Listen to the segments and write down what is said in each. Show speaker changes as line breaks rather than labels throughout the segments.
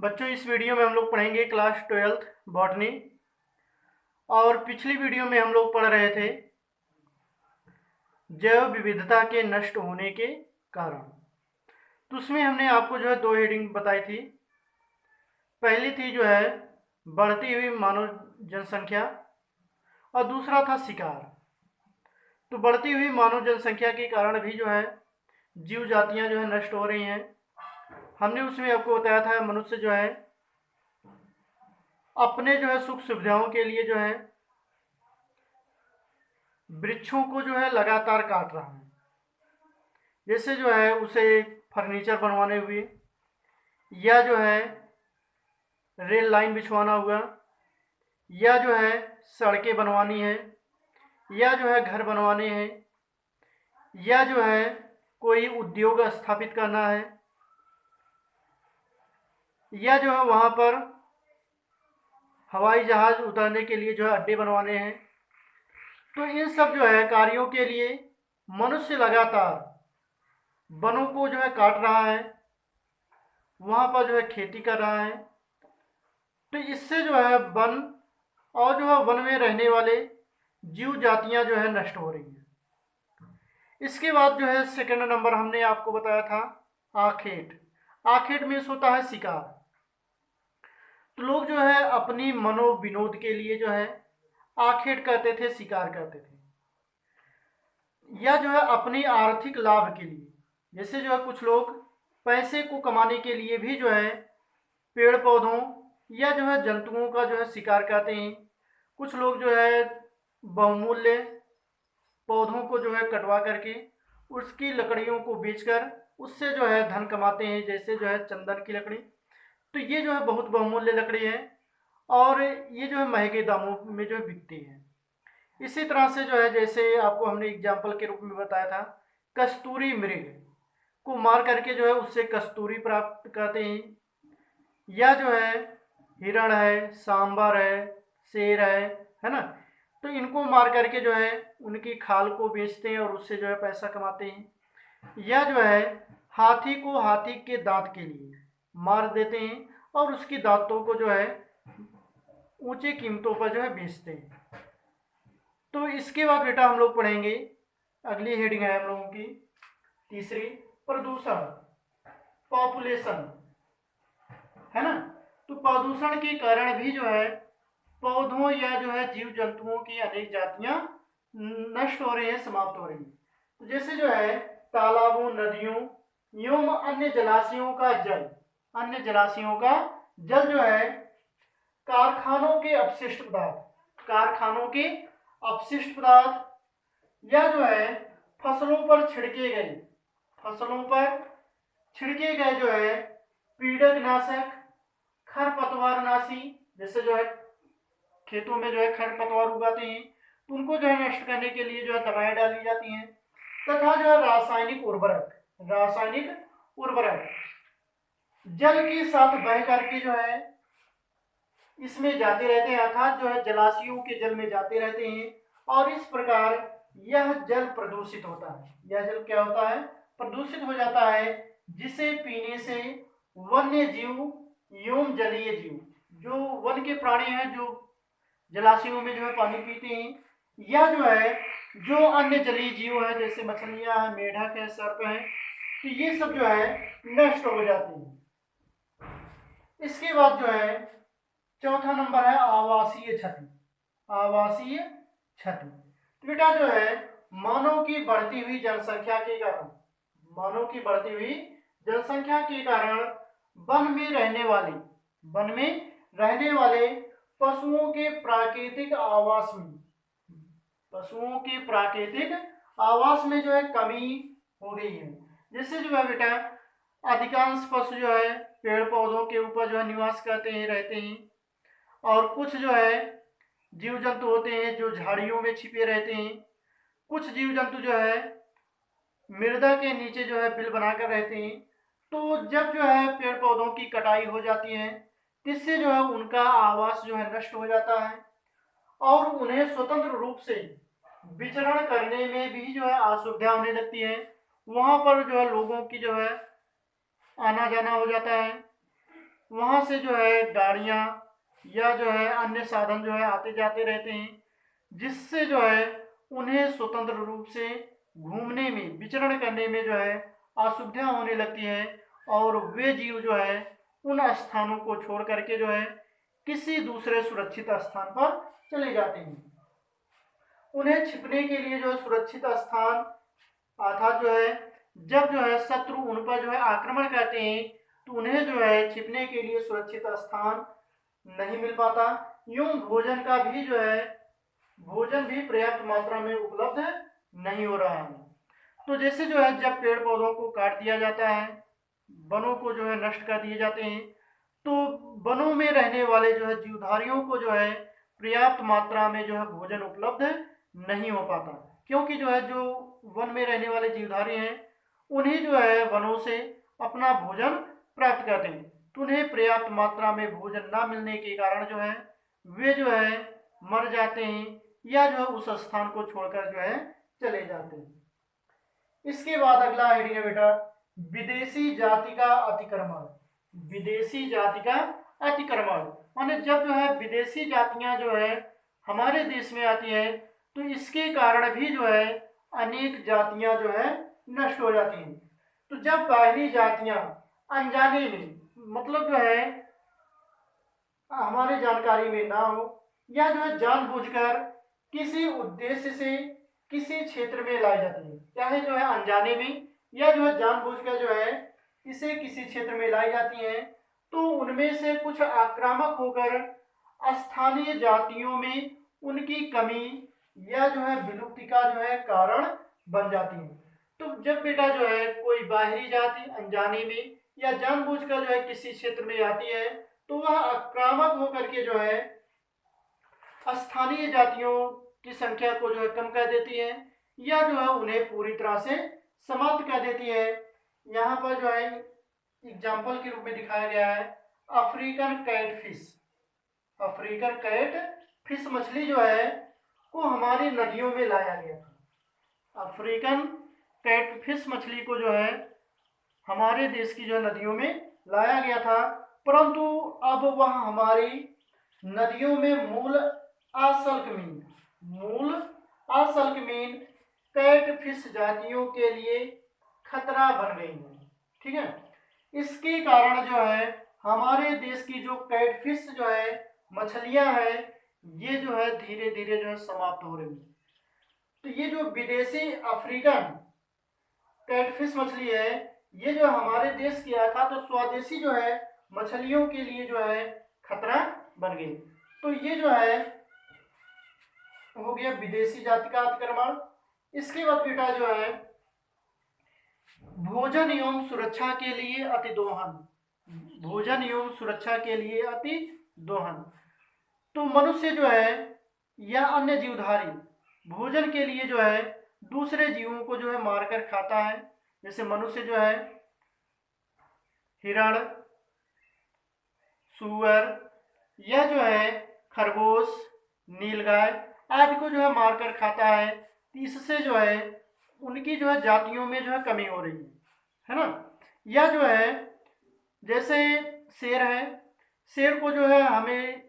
बच्चों, इस वीडियो में हम लोग पढ़ेंगे क्लास 12th बॉटनी। और पिछली वीडियो में हम लोग पढ़ रहे थे जैव विविधता के नष्ट होने के कारण। तो उसमें हमने आपको जो है दो हेडिंग बताई थी। पहली थी जो है बढ़ती हुई मानव जनसंख्या और दूसरा था शिकार। तो बढ़ती हुई मानव जनसंख्या के कारण भी जो है जीव जातियां जो है नष्ट हो रही हैं। हमने उसमें आपको बताया था मनुष्य जो है अपने जो है सुख सुविधाओं के लिए जो है वृक्षों को जो है लगातार काट रहा है। जैसे जो है उसे फर्नीचर बनवाने हुए, या जो है रेल लाइन बिछवाना हुआ, या जो है सड़कें बनवानी है, या जो है घर बनवाने हैं, या जो है कोई उद्योग स्थापित करना है, या जो है वहाँ पर हवाई जहाज उतरने के लिए जो है अड्डे बनवाने हैं। तो इन सब जो है कार्यों के लिए मनुष्य लगातार वनों को जो है काट रहा है, वहाँ पर जो है खेती कर रहा है। तो इससे जो है वन और जो है वन में रहने वाले जीव जातियां जो है नष्ट हो रही हैं। इसके बाद जो है सेकंड नंबर हमने आपको बताया था आखेट। आखेट में होता है शिकार। तो लोग जो है अपनी मनोविनोद के लिए जो है आखेट करते थे, शिकार करते थे, या जो है अपनी आर्थिक लाभ के लिए। जैसे जो है कुछ लोग पैसे को कमाने के लिए भी जो है पेड़ पौधों या जो है जंतुओं का जो है शिकार करते हैं। कुछ लोग जो है बहुमूल्य पौधों को जो है कटवा करके उसकी लकड़ियों को बेचकर उससे जो है धन कमाते हैं, जैसे जो है चंदन की लकड़ी। तो ये जो है बहुत बहुमूल्य लकड़ी है और ये जो है महंगे दामों में जो है बिकती है। इसी तरह से जो है जैसे आपको हमने एग्जाम्पल के रूप में बताया था, कस्तूरी मृग को मार करके जो है उससे कस्तूरी प्राप्त करते हैं, या जो है हिरण है, सांबर है, शेर है ना। तो इनको मार करके जो है उनकी खाल को बेचते हैं और उससे जो है पैसा कमाते हैं। या जो है हाथी को हाथी के दांत के लिए मार देते हैं और उसकी दांतों को जो है ऊंची कीमतों पर जो है बेचते हैं। तो इसके बाद बेटा हम लोग पढ़ेंगे, अगली हेडिंग है हम लोगों की तीसरी, प्रदूषण, पॉपुलेशन, है ना। तो प्रदूषण के कारण भी जो है पौधों या जो है जीव जंतुओं की अनेक जातियां नष्ट हो रही हैं, समाप्त हो रही हैं। तो जैसे जो है तालाबों, नदियों एवं अन्य जलाशयों का जल जो है कारखानों के अपशिष्ट पदार्थ, या जो है फसलों पर छिड़के गए जो है पीड़क नाशक, खरपतवार नाशी। जैसे जो है खेतों में जो है खरपतवार उगाते हैं तो उनको जो है नष्ट करने के लिए जो है दवाएं डाली जाती हैं। तथा जो है रासायनिक उर्वरक जल के साथ बह करके जो है इसमें जाते रहते हैं, अर्थात जो है जलाशयों के जल में जाते रहते हैं। और इस प्रकार यह जल प्रदूषित होता है। यह जल क्या होता है? प्रदूषित हो जाता है, जिसे पीने से वन्य जीव एवं जलीय जीव, जो वन के प्राणी हैं, जो जलाशयों में जो है पानी पीते हैं, या जो है जो अन्य जलीय जीव है जैसे मछलियां हैं, मेढक है, सर्प है, तो ये सब जो है नष्ट हो जाते हैं। इसके बाद जो है चौथा नंबर है आवासीय क्षति। आवासीय क्षति तो बेटा जो है मानव की बढ़ती हुई जनसंख्या के कारण वन में रहने वाले पशुओं के प्राकृतिक आवास में जो है कमी हो गई है। जैसे जो है बेटा अधिकांश पशु जो है पेड़ पौधों के ऊपर जो है निवास करते हैं, रहते हैं, और कुछ जो है जीव जंतु होते हैं जो झाड़ियों में छिपे रहते हैं। कुछ जीव जंतु जो है मृदा के नीचे जो है बिल बनाकर रहते हैं। तो जब जो है पेड़ पौधों की कटाई हो जाती है, इससे जो है उनका आवास जो है नष्ट हो जाता है और उन्हें स्वतंत्र रूप से विचरण करने में भी जो है असुविधा होने लगती है। वहां पर जो है लोगों की जो है आना जाना हो जाता है। वहाँ से जो है गाड़ियाँ या जो है अन्य साधन जो है आते जाते रहते हैं, जिससे जो है उन्हें स्वतंत्र रूप से घूमने में, विचरण करने में जो है असुविधा होने लगती है, और वे जीव जो है उन स्थानों को छोड़ करके जो है किसी दूसरे सुरक्षित स्थान पर चले जाते हैं। उन्हें छिपने के लिए जो है सुरक्षित स्थान अर्थात जो है जब जो है शत्रु उन पर जो है आक्रमण करते हैं तो उन्हें जो है छिपने के लिए सुरक्षित स्थान नहीं मिल पाता। यूं भोजन भी पर्याप्त मात्रा में उपलब्ध नहीं हो रहा है। तो जैसे जो है जब पेड़ पौधों को काट दिया जाता है, वनों को जो है नष्ट कर दिए जाते हैं, तो वनों में रहने वाले जो है जीवधारियों को जो है पर्याप्त मात्रा में जो है भोजन उपलब्ध नहीं हो पाता, क्योंकि जो है जो वन में रहने वाले जीवधारी हैं उन्हें जो है वनों से अपना भोजन प्राप्त करते हैं, तो उन्हें पर्याप्त मात्रा में भोजन ना मिलने के कारण जो है वे जो है मर जाते हैं या जो है उस स्थान को छोड़कर जो है चले जाते हैं। इसके बाद अगला हेडिंग है बेटा विदेशी जाति का अतिक्रमण। विदेशी जाति का अतिक्रमण माने जब जो है विदेशी जातियां जो है हमारे देश में आती है तो इसके कारण भी जो है अनेक जातियां जो है नष्ट हो जाती हैं। तो जब बाहरी जातियां अनजाने में मतलब जो है हमारे जानकारी में ना हो या जो है जानबूझकर किसी उद्देश्य से किसी क्षेत्र में लाई जाती है, चाहे जो है अनजाने में या जो है जानबूझकर जो है इसे किसी क्षेत्र में लाई जाती है, तो उनमें से कुछ आक्रामक होकर स्थानीय जातियों में उनकी कमी या जो है विलुप्ति का जो है कारण बन जाती है। तो जब बेटा जो है कोई बाहरी जाति अनजाने में या जानबूझकर जो है किसी क्षेत्र में आती है तो वह आक्रामक होकर के जो है स्थानीय जातियों की संख्या को जो है कम कर देती है या जो है उन्हें पूरी तरह से समाप्त कर देती है। यहाँ पर जो है एग्जाम्पल के रूप में दिखाया गया है African catfish. African catfish मछली जो है को हमारी नदियों में लाया गया था। अफ्रीकन कैट फिश मछली को जो है हमारे देश की जो नदियों में लाया गया था, परंतु अब वह हमारी नदियों में मूल असल्कमीन कैट फिश जातियों के लिए खतरा बन गई है। ठीक है, इसके कारण जो है हमारे देश की जो कैट फिश जो है मछलियां हैं ये जो है धीरे धीरे जो है समाप्त हो रही है। तो ये जो विदेशी अफ्रीकन कैटफिश मछली है ये जो हमारे देश की आया था तो स्वदेशी जो है मछलियों के लिए जो है खतरा बन गई। तो ये जो है हो गया विदेशी जाति का अतिक्रमण। इसके बाद बेटा जो है भोजन एवं सुरक्षा के लिए अतिदोहन। भोजन एवं सुरक्षा के लिए अतिदोहन, तो मनुष्य जो है या अन्य जीवधारी भोजन के लिए जो है दूसरे जीवों को जो है मारकर खाता है। जैसे मनुष्य जो है हिरण, सूअर या जो है खरगोश, नीलगाय आदि को जो है मारकर खाता है। तो इससे जो है उनकी जो है जातियों में जो है कमी हो रही है ना। या जो है जैसे शेर है, शेर को जो है हमें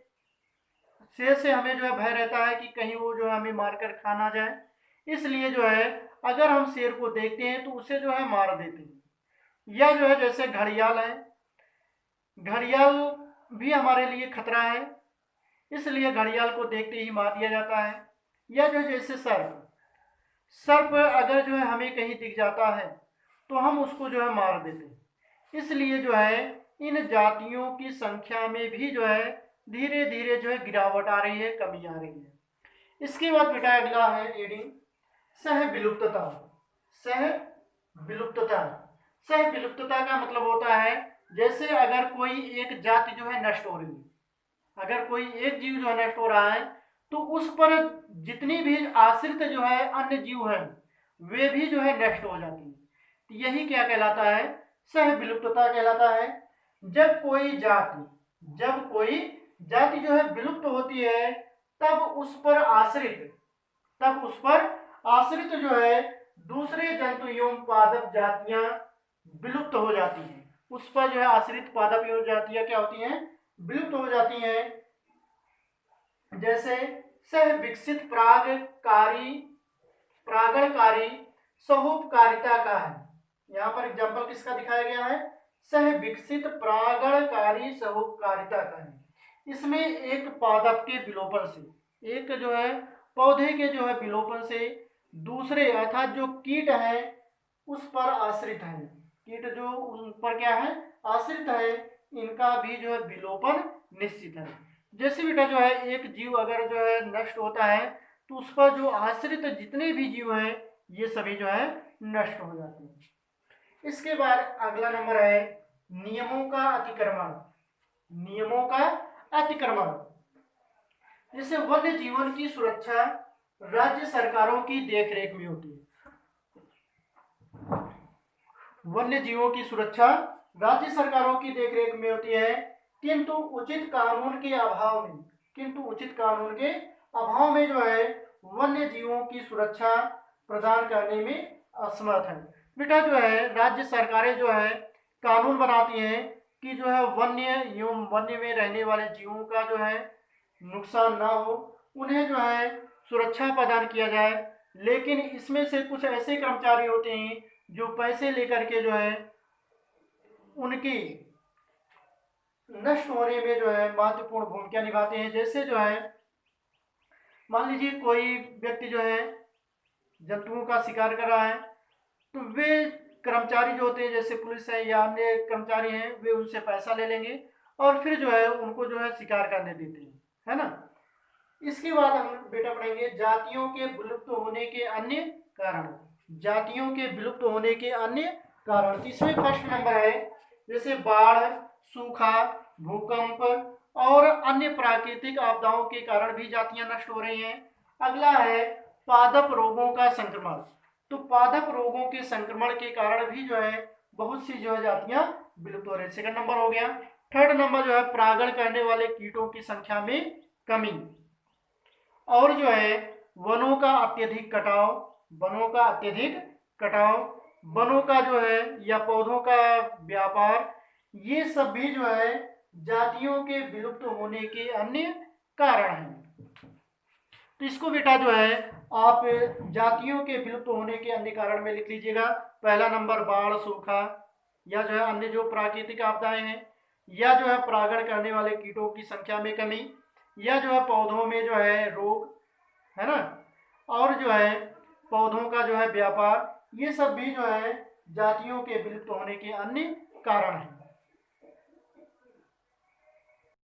शेर से हमें जो है भय रहता है कि कहीं वो जो है हमें मारकर खा ना जाए, इसलिए जो है अगर हम शेर को देखते हैं तो उसे जो है मार देते हैं। या जो है जैसे घड़ियाल है, घड़ियाल भी हमारे लिए खतरा है, इसलिए घड़ियाल को देखते ही मार दिया जाता है। या जो जैसे सर्प अगर जो है हमें कहीं दिख जाता है तो हम उसको जो है मार देते हैं। इसलिए जो है इन जातियों की संख्या में भी जो है धीरे धीरे जो है गिरावट आ रही है, कमी आ रही है। इसके बाद बेटा अगला है एडिंग सह विलुप्तता। सह विलुप्तता, सह विलुप्तता का मतलब होता है जैसे अगर कोई एक जाति जो है नष्ट हो रही है, अगर कोई एक जीव जो है नष्ट हो रहा है तो उस पर जितनी भी आश्रित जो है अन्य जीव हैं वे भी जो है नष्ट हो जाती है। तो यही क्या कहलाता है, सह विलुप्तता कहलाता है। जब कोई जाति जो है विलुप्त होती है तब उस पर आश्रित जो है दूसरे जंतु एवं पादप जातियां विलुप्त हो जाती हैं। उस पर जो है आश्रित पादप हो जाती है, क्या होती हैं, विलुप्त हो जाती हैं। जैसे सह विकसित प्रागणकारी सहोपकारिता का है। यहाँ पर एग्जाम्पल किसका दिखाया गया है, सह विकसित प्रागणकारी सहोपकारिता का है। इसमें एक पादप के विलोपन से, एक जो है पौधे के जो है विलोपन से दूसरे अर्थात जो कीट है उस पर आश्रित है, कीट जो उन पर क्या है, आश्रित है, इनका भी जो है विलोपन निश्चित है। जैसे बेटा जो है एक जीव अगर जो है नष्ट होता है तो उस पर जो आश्रित जितने भी जीव हैं ये सभी जो है नष्ट हो जाते हैं। इसके बाद अगला नंबर है नियमों का अतिक्रमण। नियमों का अतिक्रमण, जैसे वन्य जीवन की सुरक्षा राज्य सरकारों की देखरेख में होती है। वन्य जीवों की सुरक्षा राज्य सरकारों की देखरेख में होती है, किंतु उचित कानून के अभाव में, जो है वन्य जीवों की सुरक्षा प्रदान करने में असमर्थ है। बेटा जो है राज्य सरकारें जो है कानून बनाती हैं कि जो है वन्य में रहने वाले जीवों का जो है नुकसान ना हो, उन्हें जो है सुरक्षा प्रदान किया जाए, लेकिन इसमें से कुछ ऐसे कर्मचारी होते हैं जो पैसे लेकर के जो है उनकी नष्ट होने में जो है महत्वपूर्ण भूमिका निभाते हैं। जैसे जो है मान लीजिए कोई व्यक्ति जो है जंतुओं का शिकार कर रहा है, तो वे कर्मचारी जो होते हैं जैसे पुलिस है या अन्य कर्मचारी हैं, वे उनसे पैसा ले लेंगे और फिर जो है उनको जो है शिकार करने देते हैं, है ना। इसके बाद हम बेटा पढ़ेंगे जातियों के विलुप्त होने के अन्य कारण। जातियों के विलुप्त होने के अन्य कारण, इसमें फर्स्ट नंबर है जैसे बाढ़, सूखा, भूकंप और अन्य प्राकृतिक आपदाओं के कारण भी जातियां नष्ट हो रही हैं। अगला है पादप रोगों का संक्रमण। तो पादप रोगों के संक्रमण के कारण भी जो है बहुत सी जो है जातियां विलुप्त हो रही है। सेकंड नंबर हो गया। थर्ड नंबर जो है परागण करने वाले कीटों की संख्या में कमी, और जो है वनों का अत्यधिक कटाव, वनों का जो है या पौधों का व्यापार, ये सब भी जो है जातियों के विलुप्त होने के अन्य कारण हैं। तो इसको बेटा जो है आप जातियों के विलुप्त होने के अन्य कारण में लिख लीजिएगा। पहला नंबर बाढ़, सूखा, या जो है अन्य जो प्राकृतिक आपदाएं हैं, या जो है परागण करने वाले कीटों की संख्या में कमी, या जो है पौधों में जो है रोग, है ना, और जो है पौधों का जो है व्यापार, ये सब भी जो है जातियों के विलुप्त होने के अन्य कारण हैं।